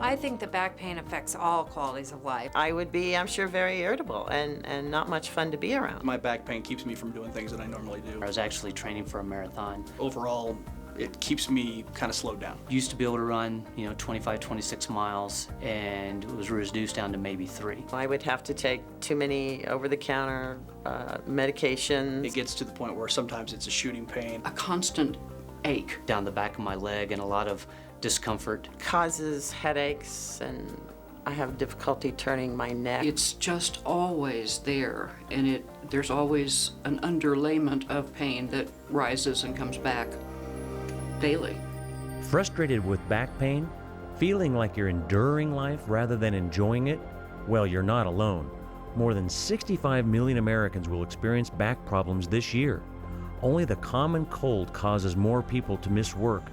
I think that back pain affects all qualities of life. I would be, I'm sure, very irritable and not much fun to be around. My back pain keeps me from doing things that I normally do. I was actually training for a marathon. Overall, it keeps me kind of slowed down. Used to be able to run, 25, 26 miles, and it was reduced down to maybe 3. I would have to take too many over-the-counter medications. It gets to the point where sometimes it's a shooting pain. A constant ache Down the back of my leg and a lot of discomfort. Causes headaches, and I have difficulty turning my neck. It's just always there, and there's always an underlayment of pain that rises and comes back daily. Frustrated with back pain? Feeling like you're enduring life rather than enjoying it? Well, you're not alone. More than 65 million Americans will experience back problems this year. Only the common cold causes more people to miss work.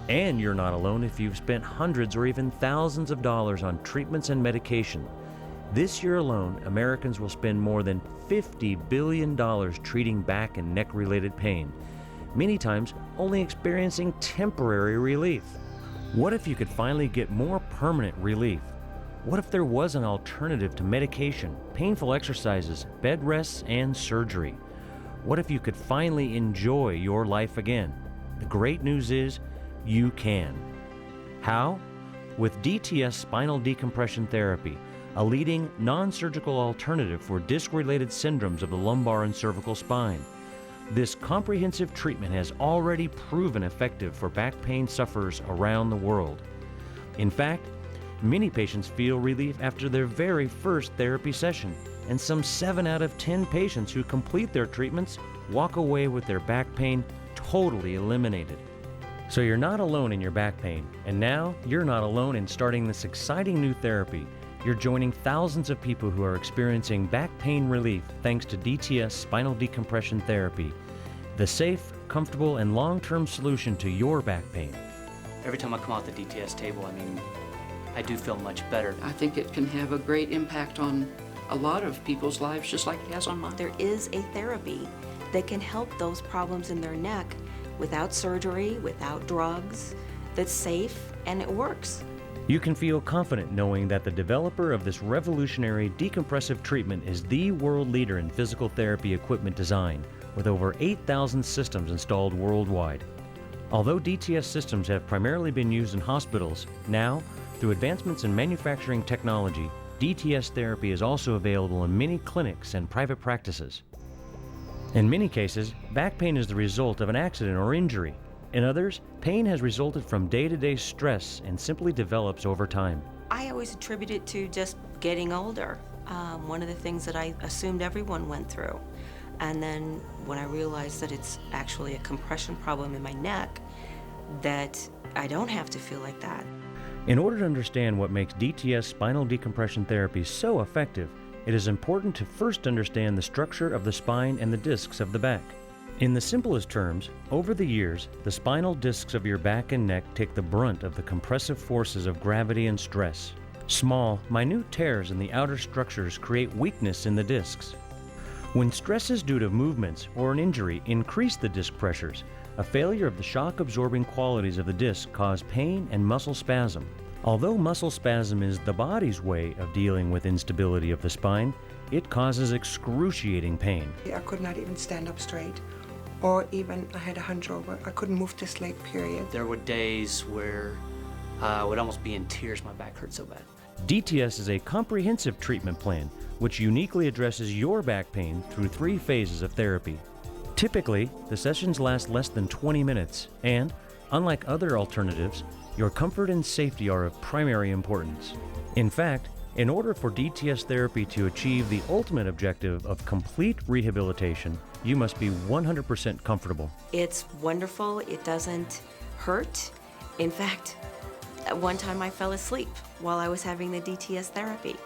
And you're not alone if you've spent hundreds or even thousands of dollars on treatments and medication. This year alone, Americans will spend more than $50 billion treating back and neck-related pain, many times only experiencing temporary relief. What if you could finally get more permanent relief? What if there was an alternative to medication, painful exercises, bed rests, and surgery? What if you could finally enjoy your life again? The great news is, you can. How? With DTS spinal decompression therapy, a leading non-surgical alternative for disc-related syndromes of the lumbar and cervical spine. This comprehensive treatment has already proven effective for back pain sufferers around the world. In fact, many patients feel relief after their very first therapy session, and some 7 out of 10 patients who complete their treatments walk away with their back pain totally eliminated. So you're not alone in your back pain, and now you're not alone in starting this exciting new therapy. You're joining thousands of people who are experiencing back pain relief thanks to DTS spinal decompression therapy, the safe, comfortable, and long-term solution to your back pain. Every time I come out the DTS table, I do feel much better. I think it can have a great impact on a lot of people's lives, just like it has on mine. There is a therapy that can help those problems in their neck without surgery, without drugs, that's safe, and it works. You can feel confident knowing that the developer of this revolutionary decompressive treatment is the world leader in physical therapy equipment design, with over 8,000 systems installed worldwide. Although DTS systems have primarily been used in hospitals, now, through advancements in manufacturing technology, DTS therapy is also available in many clinics and private practices. In many cases, back pain is the result of an accident or injury. In others, pain has resulted from day-to-day stress and simply develops over time. I always attribute it to just getting older. One of the things that I assumed everyone went through. And then when I realized that it's actually a compression problem in my neck, that I don't have to feel like that. In order to understand what makes DTS spinal decompression therapy so effective, it is important to first understand the structure of the spine and the discs of the back. In the simplest terms, over the years, the spinal discs of your back and neck take the brunt of the compressive forces of gravity and stress. Small, minute tears in the outer structures create weakness in the discs. When stresses due to movements or an injury increase the disc pressures, a failure of the shock-absorbing qualities of the disc cause pain and muscle spasm. Although muscle spasm is the body's way of dealing with instability of the spine, it causes excruciating pain. I could not even stand up straight, or even I had a hunch over. I couldn't move this leg, period. There were days where I would almost be in tears, my back hurt so bad. DTS is a comprehensive treatment plan which uniquely addresses your back pain through 3 phases of therapy. Typically, the sessions last less than 20 minutes, and, unlike other alternatives, your comfort and safety are of primary importance. In fact, in order for DTS therapy to achieve the ultimate objective of complete rehabilitation, you must be 100% comfortable. It's wonderful. It doesn't hurt. In fact, at one time I fell asleep while I was having the DTS therapy.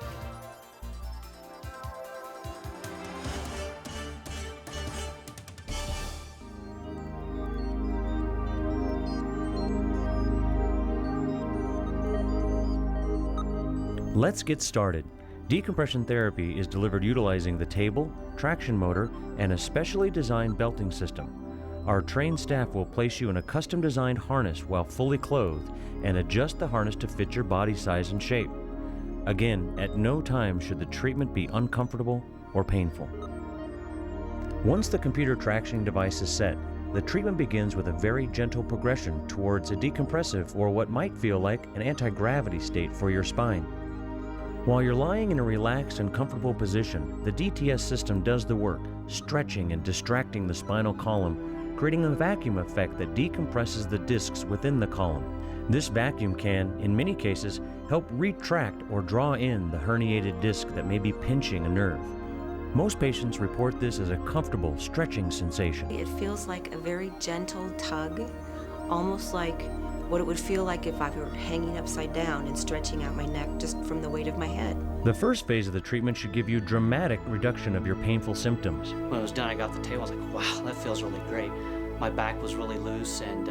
Let's get started. Decompression therapy is delivered utilizing the table, traction motor, and a specially designed belting system. Our trained staff will place you in a custom-designed harness while fully clothed and adjust the harness to fit your body size and shape. Again, at no time should the treatment be uncomfortable or painful. Once the computer traction device is set, the treatment begins with a very gentle progression towards a decompressive or what might feel like an anti-gravity state for your spine. While you're lying in a relaxed and comfortable position, the DTS system does the work, stretching and distracting the spinal column, creating a vacuum effect that decompresses the discs within the column. This vacuum can, in many cases, help retract or draw in the herniated disc that may be pinching a nerve. Most patients report this as a comfortable, stretching sensation. It feels like a very gentle tug, almost like what it would feel like if I were hanging upside down and stretching out my neck just from the weight of my head. The first phase of the treatment should give you dramatic reduction of your painful symptoms. When it was done, I got the table, I was like, wow, that feels really great. My back was really loose, and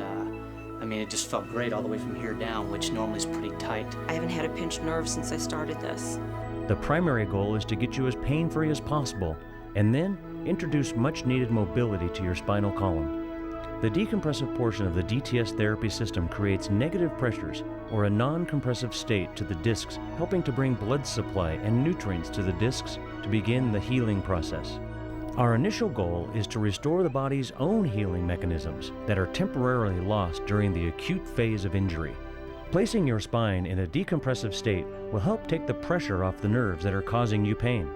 it just felt great all the way from here down, which normally is pretty tight. I haven't had a pinched nerve since I started this. The primary goal is to get you as pain-free as possible, and then introduce much-needed mobility to your spinal column. The decompressive portion of the DTS therapy system creates negative pressures or a non-compressive state to the discs, helping to bring blood supply and nutrients to the discs to begin the healing process. Our initial goal is to restore the body's own healing mechanisms that are temporarily lost during the acute phase of injury. Placing your spine in a decompressive state will help take the pressure off the nerves that are causing you pain.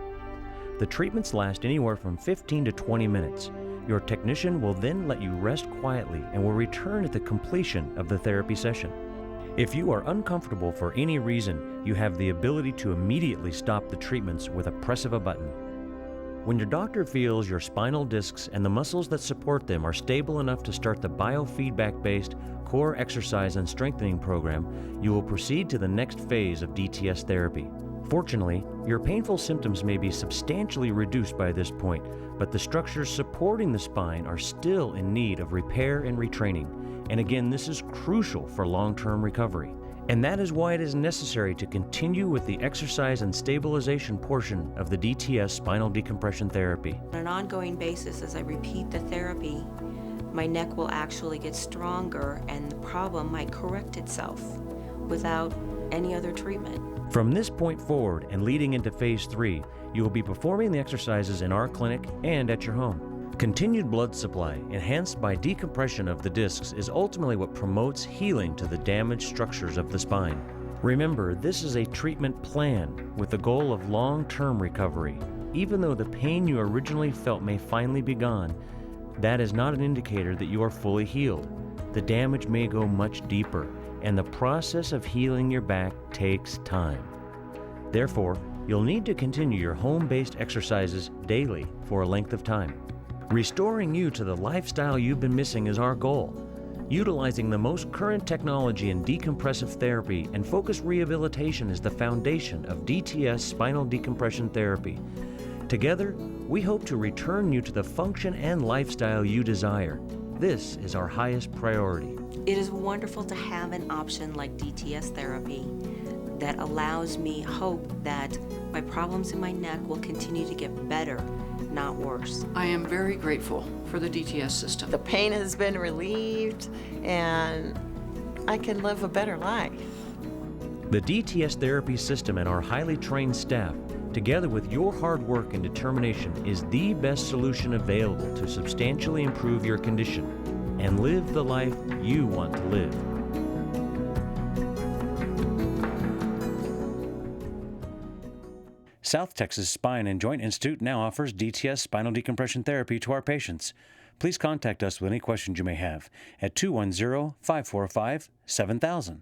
The treatments last anywhere from 15 to 20 minutes. Your technician will then let you rest quietly and will return at the completion of the therapy session. If you are uncomfortable for any reason, you have the ability to immediately stop the treatments with a press of a button. When your doctor feels your spinal discs and the muscles that support them are stable enough to start the biofeedback-based core exercise and strengthening program, you will proceed to the next phase of DTS therapy. Fortunately, your painful symptoms may be substantially reduced by this point, but the structures supporting the spine are still in need of repair and retraining. And again, this is crucial for long-term recovery. And that is why it is necessary to continue with the exercise and stabilization portion of the DTS spinal decompression therapy. On an ongoing basis, as I repeat the therapy, my neck will actually get stronger and the problem might correct itself without any other treatment. From this point forward and leading into phase 3, you will be performing the exercises in our clinic and at your home. Continued blood supply, enhanced by decompression of the discs, is ultimately what promotes healing to the damaged structures of the spine. Remember, this is a treatment plan with the goal of long-term recovery. Even though the pain you originally felt may finally be gone, that is not an indicator that you are fully healed. The damage may go much deeper, and the process of healing your back takes time. Therefore, you'll need to continue your home-based exercises daily for a length of time. Restoring you to the lifestyle you've been missing is our goal. Utilizing the most current technology in decompressive therapy and focused rehabilitation is the foundation of DTS spinal decompression therapy. Together, we hope to return you to the function and lifestyle you desire. This is our highest priority. It is wonderful to have an option like DTS therapy that allows me hope that my problems in my neck will continue to get better, not worse. I am very grateful for the DTS system. The pain has been relieved and I can live a better life. The DTS therapy system and our highly trained staff, together with your hard work and determination, is the best solution available to substantially improve your condition and live the life you want to live. South Texas Spine and Joint Institute now offers DTS spinal decompression therapy to our patients. Please contact us with any questions you may have at 210-545-7000.